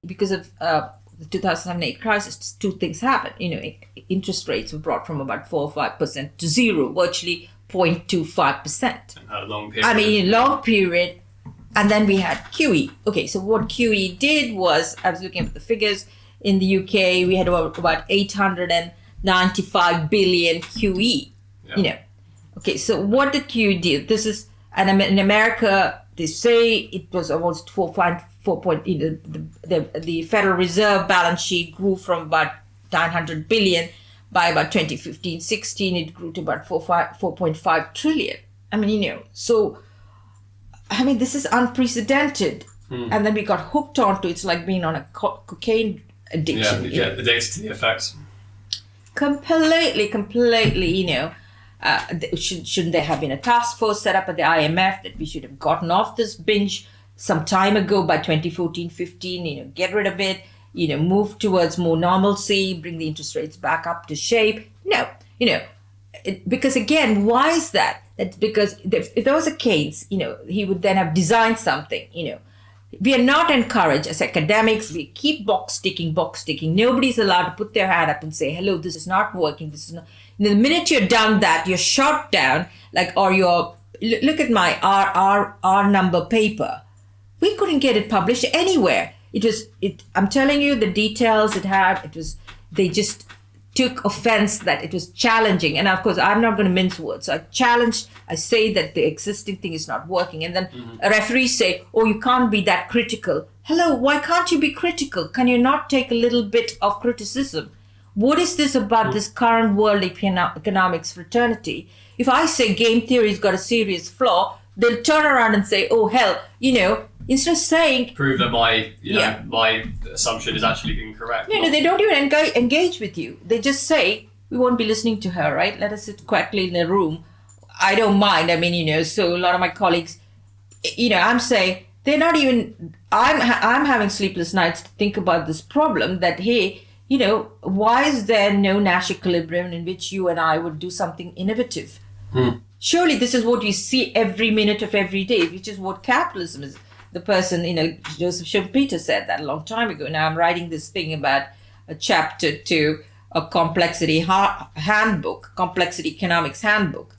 because of the 2008 crisis, two things happened. Interest rates were brought from about 4 or 5% to zero, virtually 0.25%. A long period. Long period. And then we had QE. Okay, so what QE did was, I was looking at the figures, in the UK, we had about 895 billion QE. Yeah. Okay, so what did QE do? This is, and in America, they say it was almost 4 point. The Federal Reserve balance sheet grew from about 900 billion by about 2015-16. It grew to about 4.5 trillion. This is unprecedented. And then we got hooked onto it's like being on a cocaine addiction. Yeah, you get addicted to the effects. Completely, shouldn't there have been a task force set up at the IMF that we should have gotten off this binge some time ago by 2014-15, get rid of it, move towards more normalcy, bring the interest rates back up to shape? No, because again, why is that? That's because if there was a Keynes, he would then have designed something, We are not encouraged as academics. We keep box ticking. Nobody's allowed to put their hand up and say, hello, this is not working. This is not. The minute you're done that, you're shot down, look at my R number paper. We couldn't get it published anywhere. I'm telling you the details they just took offense that it was challenging. And of course, I'm not going to mince words. I say that the existing thing is not working. And then a referee say, oh, you can't be that critical. Hello, why can't you be critical? Can you not take a little bit of criticism? What is this about this current world economics fraternity? If I say game theory's got a serious flaw, they'll turn around and say, oh, hell, instead of saying... Prove that my assumption is actually incorrect. No, they don't even engage with you. They just say, we won't be listening to her, right? Let us sit quietly in a room. I don't mind. So a lot of my colleagues, I'm saying, they're not even... I'm having sleepless nights to think about this problem that, hey, why is there no Nash equilibrium in which you and I would do something innovative? Surely this is what you see every minute of every day, which is what capitalism is. The person, Joseph Schumpeter said that a long time ago. Now I'm writing this thing about a chapter to a complexity handbook, complexity economics handbook.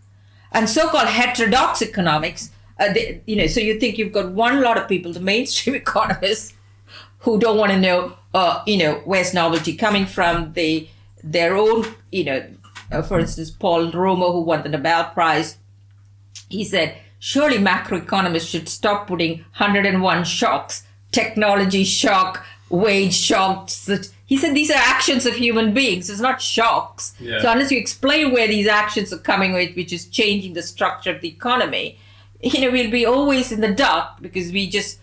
And so-called heterodox economics, so you think you've got one lot of people, the mainstream economists, who don't want to know, where's novelty coming from, their own, for instance, Paul Romer, who won the Nobel Prize, he said, surely macroeconomists should stop putting 101 shocks, technology shock, wage shocks. He said these are actions of human beings. It's not shocks. Yeah. So unless you explain where these actions are coming with, which is changing the structure of the economy, we'll be always in the dark because we just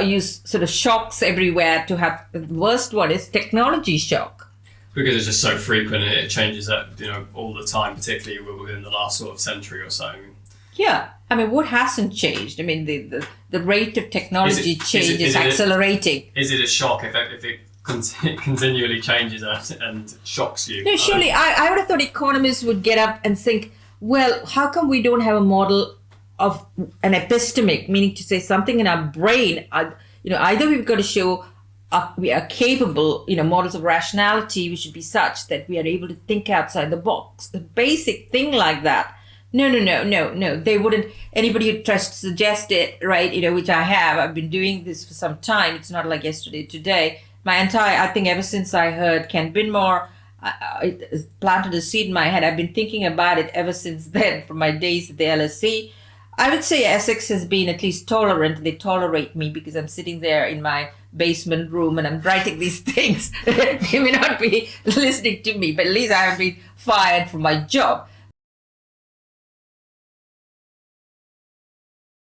use sort of shocks everywhere to have. The worst one is technology shock. Because it's just so frequent and it changes all the time, particularly within the last sort of century or so. Yeah. What hasn't changed? The rate of technology change is accelerating. Is it a shock if it continually changes and shocks you? No, surely I would have thought economists would get up and think, well, how come we don't have a model of an epistemic, meaning to say something in our brain? Either we've got to show we are capable, models of rationality, we should be such that we are able to think outside the box. A basic thing like that. No. They wouldn't. Anybody who tries to suggest it, right, which I have. I've been doing this for some time. It's not like yesterday, today. I think ever since I heard Ken Binmore, it planted a seed in my head. I've been thinking about it ever since then, from my days at the LSE. I would say Essex has been at least tolerant. They tolerate me because I'm sitting there in my basement room and I'm writing these things. They may not be listening to me, but at least I haven't been fired from my job.